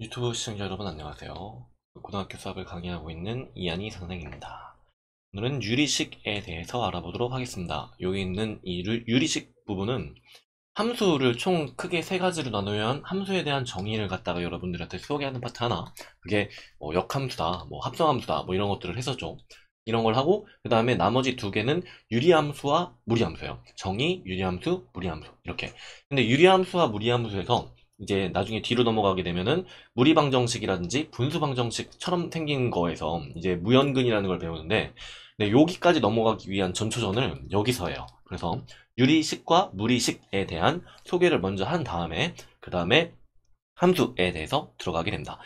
유튜브 시청자 여러분 안녕하세요. 고등학교 수학을 강의하고 있는 이한희 선생입니다. 오늘은 유리식에 대해서 알아보도록 하겠습니다. 여기 있는 이 유리식 부분은 함수를 총 크게 세 가지로 나누면 함수에 대한 정의를 갖다가 여러분들한테 소개하는 파트 하나, 그게 역함수다, 합성함수다, 이런 것들을 했었죠. 이런 걸 하고 그 다음에 나머지 두 개는 유리함수와 무리함수예요. 정의, 유리함수, 무리함수 이렇게. 근데 유리함수와 무리함수에서 이제 나중에 뒤로 넘어가게 되면은 무리방정식이라든지 분수방정식처럼 생긴 거에서 이제 무연근이라는 걸 배우는데, 네, 여기까지 넘어가기 위한 전초전을 여기서 해요. 그래서 유리식과 무리식에 대한 소개를 먼저 한 다음에 그 다음에 함수에 대해서 들어가게 됩니다.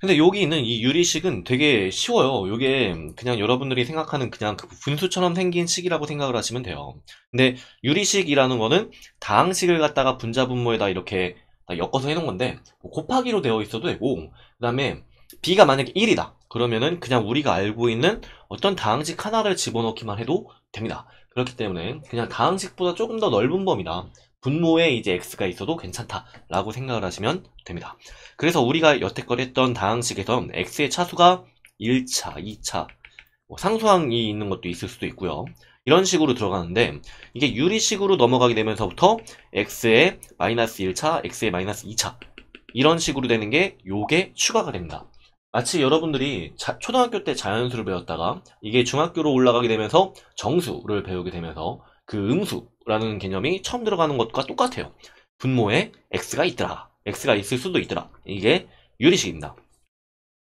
근데 여기 있는 이 유리식은 되게 쉬워요. 이게 그냥 여러분들이 생각하는 그냥 그 분수처럼 생긴 식이라고 생각을 하시면 돼요. 근데 유리식이라는 거는 다항식을 갖다가 분자분모에다 이렇게 다 엮어서 해놓은 건데, 곱하기로 되어 있어도 되고, 그 다음에 b가 만약에 1이다 그러면은 그냥 우리가 알고 있는 어떤 다항식 하나를 집어넣기만 해도 됩니다. 그렇기 때문에 그냥 다항식보다 조금 더 넓은 범위다, 분모에 이제 x가 있어도 괜찮다라고 생각을 하시면 됩니다. 그래서 우리가 여태껏 했던 다항식에선 x의 차수가 1차, 2차, 상수항이 있는 것도 있을 수도 있고요. 이런 식으로 들어가는데, 이게 유리식으로 넘어가게 되면서부터 x의 마이너스 1차, x의 마이너스 2차 이런 식으로 되는 게 요게 추가가 됩니다. 마치 여러분들이 초등학교 때 자연수를 배웠다가 이게 중학교로 올라가게 되면서 정수를 배우게 되면서 그 음수라는 개념이 처음 들어가는 것과 똑같아요. 분모에 x가 있더라, x가 있을 수도 있더라. 이게 유리식입니다.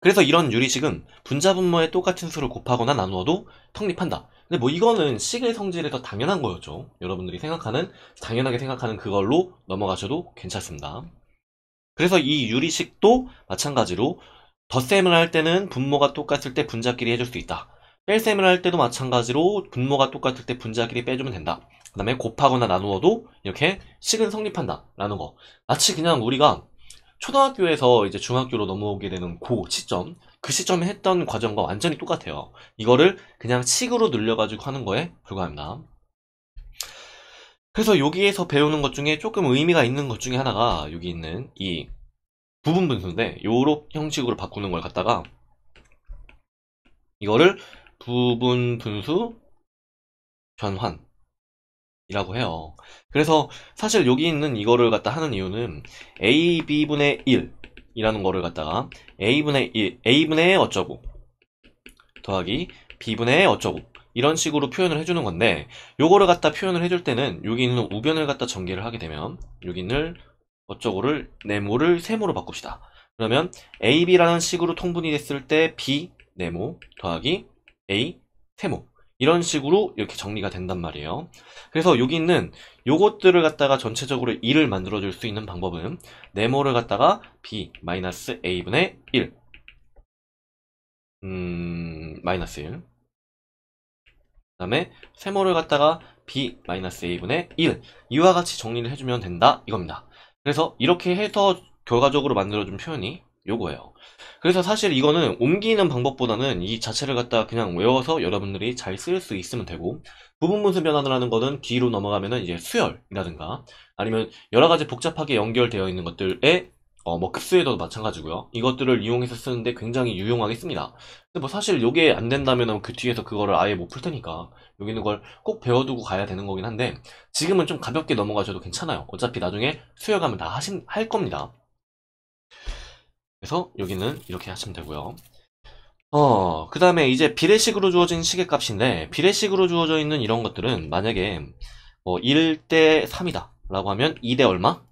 그래서 이런 유리식은 분자분모에 똑같은 수를 곱하거나 나누어도 성립한다. 근데 이거는 식의 성질에서 당연한 거였죠. 여러분들이 당연하게 생각하는 그걸로 넘어가셔도 괜찮습니다. 그래서 이 유리식도 마찬가지로 덧셈을 할 때는 분모가 똑같을 때 분자끼리 해줄 수 있다. 뺄셈을 할 때도 마찬가지로 분모가 똑같을 때 분자끼리 빼주면 된다. 그 다음에 곱하거나 나누어도 이렇게 식은 성립한다 라는 거. 마치 그냥 우리가 초등학교에서 이제 중학교로 넘어오게 되는 그 시점에 했던 과정과 완전히 똑같아요. 이거를 그냥 식으로 늘려가지고 하는 거에 불과합니다. 그래서 여기에서 배우는 것 중에 조금 의미가 있는 것 중에 하나가 여기 있는 이 부분 분수인데, 요런 형식으로 바꾸는 걸 갖다가 이거를 부분 분수 변환이라고 해요. 그래서 사실 여기 있는 이거를 갖다 하는 이유는 ab분의 1 이라는 거를 갖다가 a분의 어쩌고 더하기 b분의 어쩌고 이런 식으로 표현을 해주는 건데, 요거를 갖다 표현을 해줄 때는 여기 있는 우변을 갖다 전개를 하게 되면 여기 있는 어쩌고를 네모를 세모로 바꿉시다. 그러면 ab라는 식으로 통분이 됐을 때 b 네모 더하기 a 세모 이런 식으로 이렇게 정리가 된단 말이에요. 그래서 여기 있는 요것들을 갖다가 전체적으로 2를 만들어 줄 수 있는 방법은 네모를 갖다가 b 마이너스 a분의 1 마이너스 1, 그 다음에 세모를 갖다가 b 마이너스 a분의 1 이와 같이 정리를 해주면 된다 이겁니다. 그래서 이렇게 해서 결과적으로 만들어준 표현이 요거예요. 그래서 사실 이거는 옮기는 방법보다는 이 자체를 갖다 그냥 외워서 여러분들이 잘 쓸 수 있으면 되고, 부분분수 변환을 하는 거는 뒤로 넘어가면은 이제 수열이라든가 아니면 여러 가지 복잡하게 연결되어 있는 것들에 급수에도 마찬가지고요. 이것들을 이용해서 쓰는데 굉장히 유용하게 씁니다. 근데 사실 이게 안 된다면 그 뒤에서 그거를 아예 못 풀 테니까 여기 있는 걸 꼭 배워두고 가야 되는 거긴 한데, 지금은 좀 가볍게 넘어가셔도 괜찮아요. 어차피 나중에 수열 가면 다 할 겁니다. 그래서 여기는 이렇게 하시면 되고요. 그 다음에 이제 비례식으로 주어진 시계값인데, 비례식으로 주어져 있는 이런 것들은 만약에 1대 3이다 라고 하면 2대 얼마?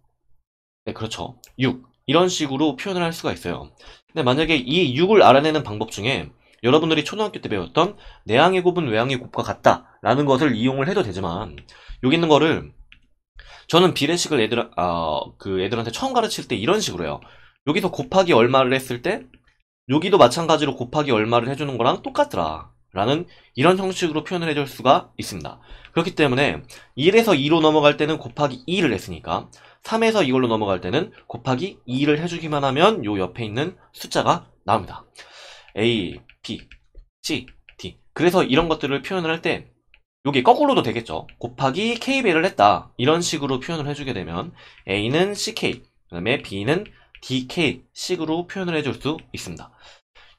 네, 그렇죠. 6. 이런 식으로 표현을 할 수가 있어요. 근데 만약에 이 6을 알아내는 방법 중에 여러분들이 초등학교 때 배웠던 내항의 곱은 외항의 곱과 같다 라는 것을 이용을 해도 되지만, 여기 있는 거를 저는 비례식을 애들한테 처음 가르칠 때 이런 식으로 해요. 여기서 곱하기 얼마를 했을 때 여기도 마찬가지로 곱하기 얼마를 해주는 거랑 똑같더라 라는 이런 형식으로 표현을 해줄 수가 있습니다. 그렇기 때문에 1에서 2로 넘어갈 때는 곱하기 2를 했으니까 3에서 이걸로 넘어갈 때는 곱하기 2를 해주기만 하면 요 옆에 있는 숫자가 나옵니다. A, B, C, D. 그래서 이런 것들을 표현을 할 때 요게 거꾸로도 되겠죠. 곱하기 K배를 했다 이런 식으로 표현을 해주게 되면 A는 CK, 그 다음에 B는 dk 식으로 표현을 해줄 수 있습니다.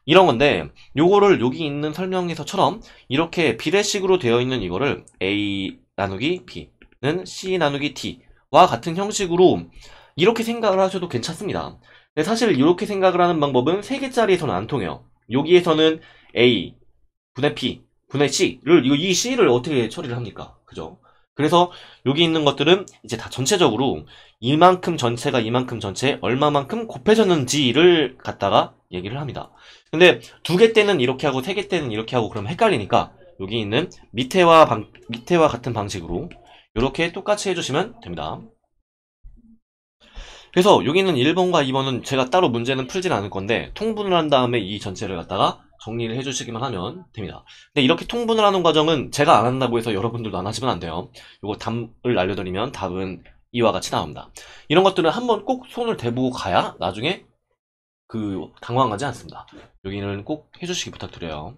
이런 건데 요거를 여기 있는 설명에서처럼 이렇게 비례식으로 되어 있는 이거를 a 나누기 b는 c 나누기 d와 같은 형식으로 이렇게 생각을 하셔도 괜찮습니다. 근데 사실 이렇게 생각을 하는 방법은 3개짜리에서는 안 통해요. 여기에서는 a 분의 b 분의 c를 이 c를 어떻게 처리를 합니까? 그죠? 그래서 여기 있는 것들은 이제 다 전체적으로 이만큼 전체가 이만큼 전체에 얼마만큼 곱해졌는지를 갖다가 얘기를 합니다. 근데 2개 때는 이렇게 하고 3개 때는 이렇게 하고 그러면 헷갈리니까 여기 있는 밑에와 같은 방식으로 이렇게 똑같이 해주시면 됩니다. 그래서 여기 있는 1번과 2번은 제가 따로 문제는 풀진 않을 건데 통분을 한 다음에 이 전체를 갖다가 정리를 해주시기만 하면 됩니다. 근데 이렇게 통분을 하는 과정은 제가 안 한다고 해서 여러분들도 안 하시면 안 돼요. 요거 답을 알려드리면 답은 이와 같이 나옵니다. 이런 것들은 한번 꼭 손을 대보고 가야 나중에 당황하지 않습니다. 여기는 꼭 해주시기 부탁드려요.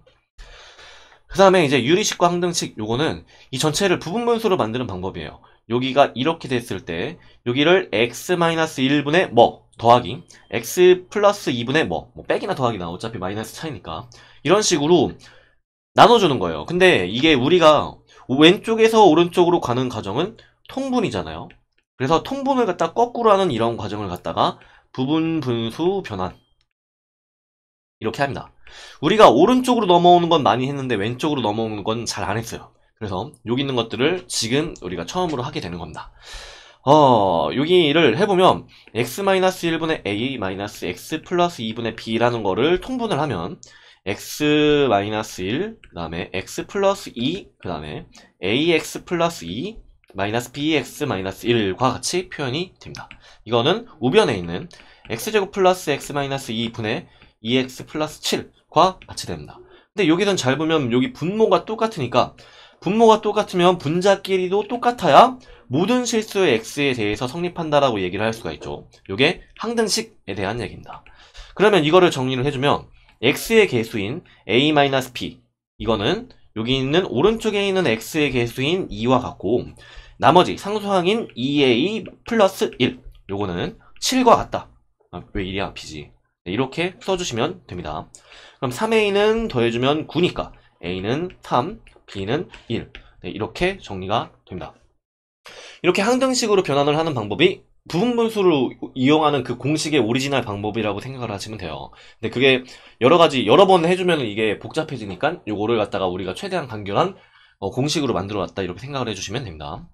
그 다음에 이제 유리식과 항등식, 요거는 이 전체를 부분분수로 만드는 방법이에요. 여기가 이렇게 됐을 때 여기를 x-1분의 뭐 더하기 x 플러스 2분의 뭐 빼기나 더하기나 어차피 마이너스 차이니까 이런 식으로 나눠주는 거예요. 근데 이게 우리가 왼쪽에서 오른쪽으로 가는 과정은 통분이잖아요. 그래서 통분을 갖다 거꾸로 하는 이런 과정을 갖다가 부분분수 변환 이렇게 합니다. 우리가 오른쪽으로 넘어오는 건 많이 했는데 왼쪽으로 넘어오는 건 잘 안 했어요. 그래서 여기 있는 것들을 지금 우리가 처음으로 하게 되는 겁니다. 여기를 해보면 x-1분의 a x 플러스 2분의 b라는 거를 통분을 하면 x-1 그 다음에 x 플러스 2 그 다음에 ax 플러스 2 마이너스 bx-1과 같이 표현이 됩니다. 이거는 우변에 있는 x제곱 플러스 x-2분의 2x 플러스 7과 같이 됩니다. 근데 여기는 잘 보면 여기 분모가 똑같으니까 분모가 똑같으면 분자끼리도 똑같아야 모든 실수의 x에 대해서 성립한다라고 얘기를 할 수가 있죠. 이게 항등식에 대한 얘기입니다. 그러면 이거를 정리를 해주면 x의 개수인 a-b 이거는 여기 있는 오른쪽에 있는 x의 개수인 2와 같고 나머지 상수항인 2a 플러스 1 요거는 7과 같다. 왜 1이야? b지. 이렇게 써주시면 됩니다. 그럼 3a는 더해주면 9니까 a는 3, b는 1 이렇게 정리가 됩니다. 이렇게 항등식으로 변환을 하는 방법이 부분분수를 이용하는 그 공식의 오리지널 방법이라고 생각을 하시면 돼요. 근데 그게 여러 번 해주면 이게 복잡해지니까 요거를 갖다가 우리가 최대한 간결한 공식으로 만들어 놨다 이렇게 생각을 해주시면 됩니다.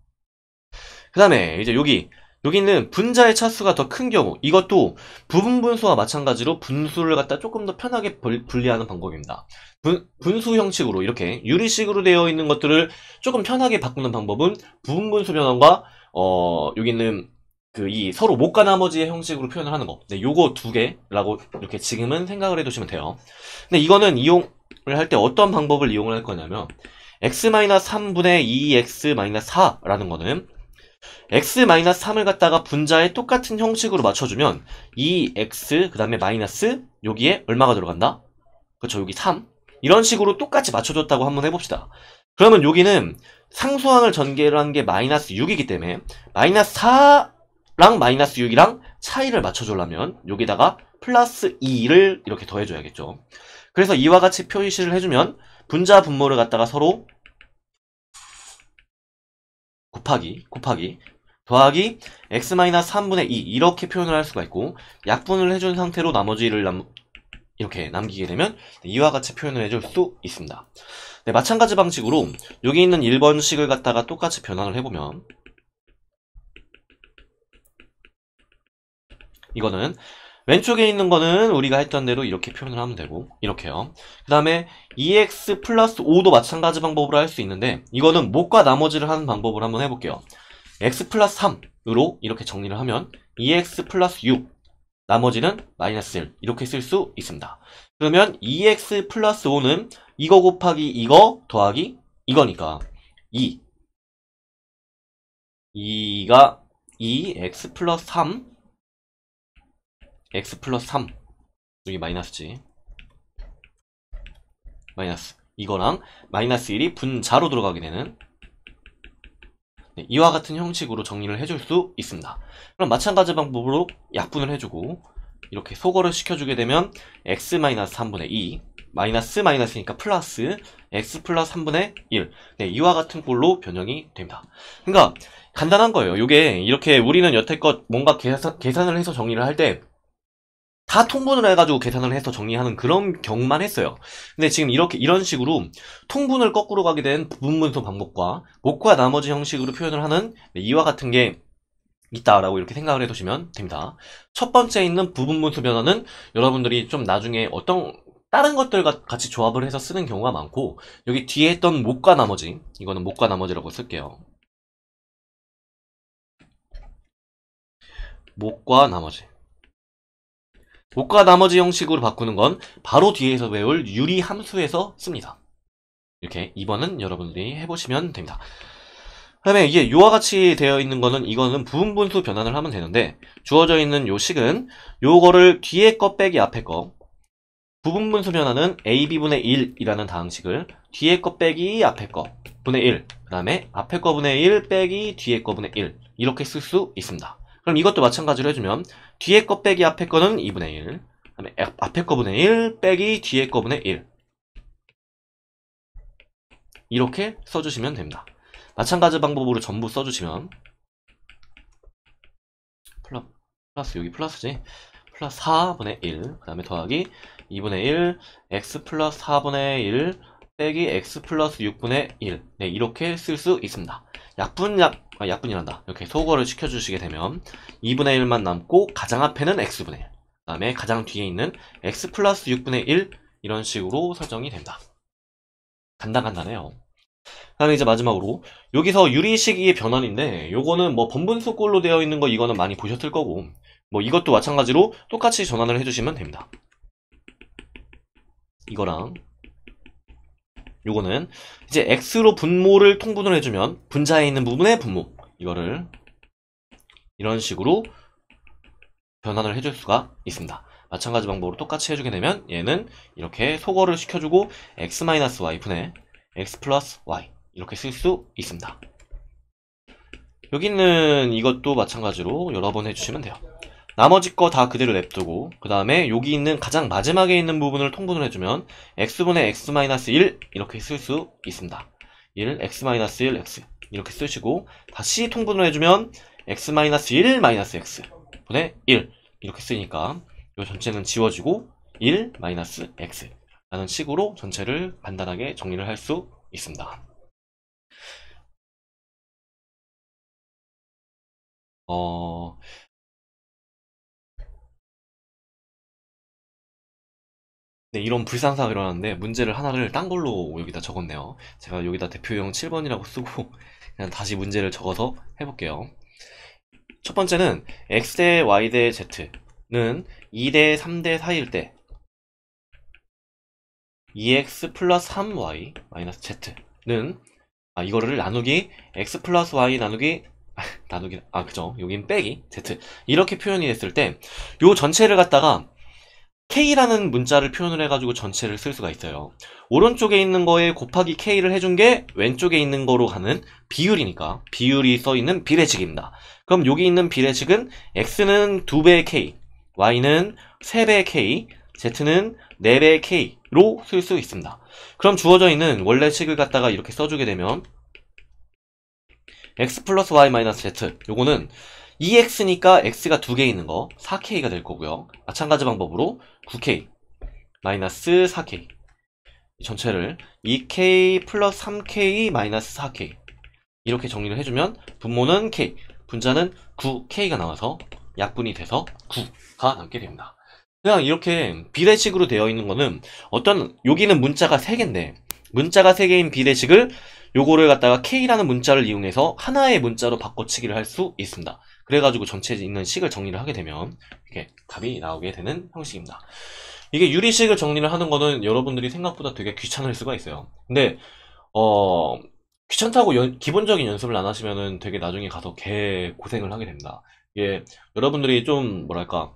그 다음에 이제 여기 있는 분자의 차수가 더 큰 경우 이것도 부분분수와 마찬가지로 분수를 갖다 조금 더 편하게 분리하는 방법입니다. 분수 형식으로 이렇게 유리식으로 되어 있는 것들을 조금 편하게 바꾸는 방법은 부분분수 변환과 여기 있는 이 서로 못과 나머지의 형식으로 표현을 하는 거. 네, 요거 2개라고 이렇게 지금은 생각을 해두시면 돼요. 근데 이거는 이용을 할 때 어떤 방법을 이용을 할 거냐면 x-3분의 2x-4라는 거는 x-3을 갖다가 분자에 똑같은 형식으로 맞춰주면 2x 그 다음에 마이너스 여기에 얼마가 들어간다? 그렇죠, 여기 3 이런 식으로 똑같이 맞춰줬다고 한번 해봅시다. 그러면 여기는 상수항을 전개를 한 게 마이너스 6이기 때문에 마이너스 4랑 마이너스 6이랑 차이를 맞춰주려면 여기다가 플러스 2를 이렇게 더해줘야겠죠. 그래서 이와 같이 표시를 해주면 분자 분모를 갖다가 서로 곱하기 더하기 x-3분의 2 이렇게 표현을 할 수가 있고 약분을 해준 상태로 나머지를 이렇게 남기게 되면 이와 같이 표현을 해줄 수 있습니다. 네, 마찬가지 방식으로 여기 있는 1번식을 갖다가 똑같이 변환을 해보면 이거는 왼쪽에 있는 거는 우리가 했던 대로 이렇게 표현을 하면 되고 이렇게요. 그 다음에 2x 플러스 5도 마찬가지 방법으로 할 수 있는데 이거는 못과 나머지를 하는 방법을 한번 해볼게요. x 플러스 3으로 이렇게 정리를 하면 2x 플러스 6 나머지는 마이너스 1 이렇게 쓸 수 있습니다. 그러면 2x 플러스 5는 이거 곱하기 이거 더하기 이거니까 2가 2x 플러스 3 x 플러스 3 여기 마이너스지 마이너스 이거랑 마이너스 1이 분자로 들어가게 되는 이와 같은 형식으로 정리를 해줄 수 있습니다. 그럼 마찬가지 방법으로 약분을 해주고 이렇게 소거를 시켜주게 되면 x-3분의 2 마이너스니까 플러스 x 플러스 3분의 1 네, 이와 같은 꼴로 변형이 됩니다. 그러니까 간단한 거예요. 이게 이렇게 우리는 여태껏 뭔가 계산을 해서 정리를 할 때 다 통분을 해가지고 계산을 해서 정리하는 그런 경우만 했어요. 근데 지금 이런 식으로 통분을 거꾸로 가게 된 부분분수 방법과 목과 나머지 형식으로 표현을 하는 이와 같은 게 있다라고 이렇게 생각을 해두시면 됩니다. 첫 번째 있는 부분분수 변화는 여러분들이 좀 나중에 어떤 다른 것들과 같이 조합을 해서 쓰는 경우가 많고, 여기 뒤에 했던 목과 나머지, 이거는 목과 나머지라고 쓸게요. 목과 나머지 형식으로 바꾸는 건 바로 뒤에서 배울 유리 함수에서 씁니다. 이렇게 2번은 여러분들이 해보시면 됩니다. 그 다음에 이게 요와 같이 되어 있는 거는 이거는 부분분수 변환을 하면 되는데, 주어져 있는 요 식은 요거를 뒤에 거 빼기 앞에 거, 부분분수 변환은 ab분의 1이라는 다항식을 뒤에 거 빼기 앞에 거 분의 1, 그 다음에 앞에 거 분의 1 빼기 뒤에 거 분의 1 이렇게 쓸 수 있습니다. 그럼 이것도 마찬가지로 해주면 뒤에 거 빼기 앞에 거는 2분의 1, 그 다음에 앞에 거 분의 1 빼기 뒤에 거 분의 1 이렇게 써주시면 됩니다. 마찬가지 방법으로 전부 써주시면 플러스 여기 플러스지, 플러스 4분의 1, 그 다음에 더하기 2분의 1 x 플러스 4분의 1 빼기 x 플러스 6분의 1 네, 이렇게 쓸 수 있습니다. 약분이란다. 이렇게 소거를 시켜주시게 되면 2분의 1만 남고 가장 앞에는 x분의 1, 그 다음에 가장 뒤에 있는 x 플러스 6분의 1 이런 식으로 설정이 됩니다. 간단해요. 그 다음에 이제 마지막으로 여기서 유리식의 변환인데, 요거는 뭐 번분수꼴로 되어 있는 거 이거는 많이 보셨을 거고, 뭐 이것도 마찬가지로 똑같이 전환을 해주시면 됩니다. 이거랑 요거는 이제 x로 분모를 통분을 해주면 분자에 있는 부분의 분모, 이거를 이런 식으로 변환을 해줄 수가 있습니다. 마찬가지 방법으로 똑같이 해주게 되면 얘는 이렇게 소거를 시켜주고 x-y 분의 x 플러스 y 이렇게 쓸 수 있습니다. 여기는 이것도 마찬가지로 여러 번 해주시면 돼요. 나머지 거 다 그대로 냅두고, 그 다음에 여기 있는 가장 마지막에 있는 부분을 통분을 해주면 x분의 x-1 이렇게 쓸 수 있습니다. 1 x-1 x 이렇게 쓰시고, 다시 통분을 해주면 x-1 마이너스 x 분의 1 이렇게 쓰니까 이 전체는 지워지고 1 마이너스 x 라는 식으로 전체를 간단하게 정리를 할 수 있습니다. 네, 이런 불상사가 일어났는데 문제를 하나를 딴 걸로 여기다 적었네요. 제가 여기다 대표형 7번이라고 쓰고 그냥 다시 문제를 적어서 해볼게요. 첫 번째는 x 대 y 대 z는 2대 3대 4일 때 2x 플러스 3y 마이너스 z는 이거를 나누기 x 플러스 y 나누기 그죠, 여긴 빼기 z 이렇게 표현이 됐을 때 요 전체를 갖다가 k라는 문자를 표현을 해가지고 전체를 쓸 수가 있어요. 오른쪽에 있는 거에 곱하기 k를 해준 게 왼쪽에 있는 거로 가는 비율이니까 비율이 써있는 비례식입니다. 그럼 여기 있는 비례식은 x는 2배의 k, y는 3배의 k, z는 4배의 k로 쓸 수 있습니다. 그럼 주어져 있는 원래 식을 갖다가 이렇게 써주게 되면 x 플러스 y 마이너스 z 요거는 2x니까 x가 2개 있는 거 4k가 될 거고요. 마찬가지 방법으로 9k 마이너스 4k 전체를 2k 플러스 3k 마이너스 4k 이렇게 정리를 해주면 분모는 k, 분자는 9k가 나와서 약분이 돼서 9가 남게 됩니다. 그냥 이렇게 비례식으로 되어 있는 거는 여기는 문자가 3개인데 문자가 3개인 비례식을 요거를 갖다가 k라는 문자를 이용해서 하나의 문자로 바꿔치기를 할 수 있습니다. 그래가지고 전체에 있는 식을 정리를 하게 되면 이렇게 답이 나오게 되는 형식입니다. 이게 유리식을 정리를 하는 거는 여러분들이 생각보다 되게 귀찮을 수가 있어요. 근데 귀찮다고 기본적인 연습을 안 하시면은 되게 나중에 가서 개 고생을 하게 됩니다. 이게 여러분들이 좀 뭐랄까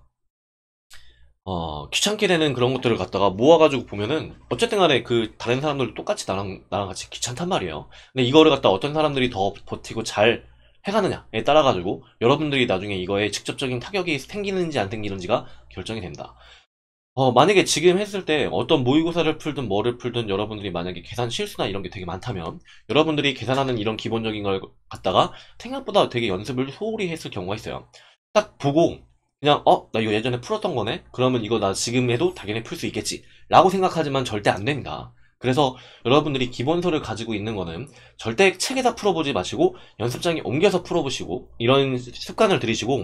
귀찮게 되는 그런 것들을 갖다가 모아가지고 보면은, 어쨌든 간에 다른 사람들도 똑같이 나랑 같이 귀찮단 말이에요. 근데 이거를 갖다 어떤 사람들이 더 버티고 잘 해가느냐에 따라가지고 여러분들이 나중에 이거에 직접적인 타격이 생기는지 안 생기는지가 결정이 된다. 만약에 지금 했을 때 어떤 모의고사를 풀든 뭐를 풀든 여러분들이 만약에 계산 실수나 이런 게 되게 많다면 여러분들이 계산하는 이런 기본적인 걸 갖다가 생각보다 되게 연습을 소홀히 했을 경우가 있어요. 딱 보고 그냥 나 이거 예전에 풀었던 거네? 그러면 이거 나 지금 해도 당연히 풀 수 있겠지 라고 생각하지만 절대 안 됩니다. 그래서 여러분들이 기본서를 가지고 있는 거는 절대 책에다 풀어보지 마시고 연습장에 옮겨서 풀어보시고 이런 습관을 들이시고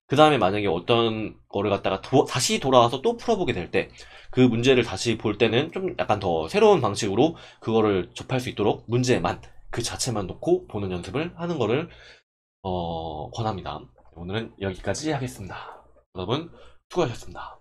그 다음에 만약에 어떤 거를 갖다가 다시 돌아와서 또 풀어보게 될 때 그 문제를 다시 볼 때는 좀 약간 더 새로운 방식으로 그거를 접할 수 있도록 문제만 그 자체만 놓고 보는 연습을 하는 거를 권합니다. 오늘은 여기까지 하겠습니다. 여러분 수고하셨습니다.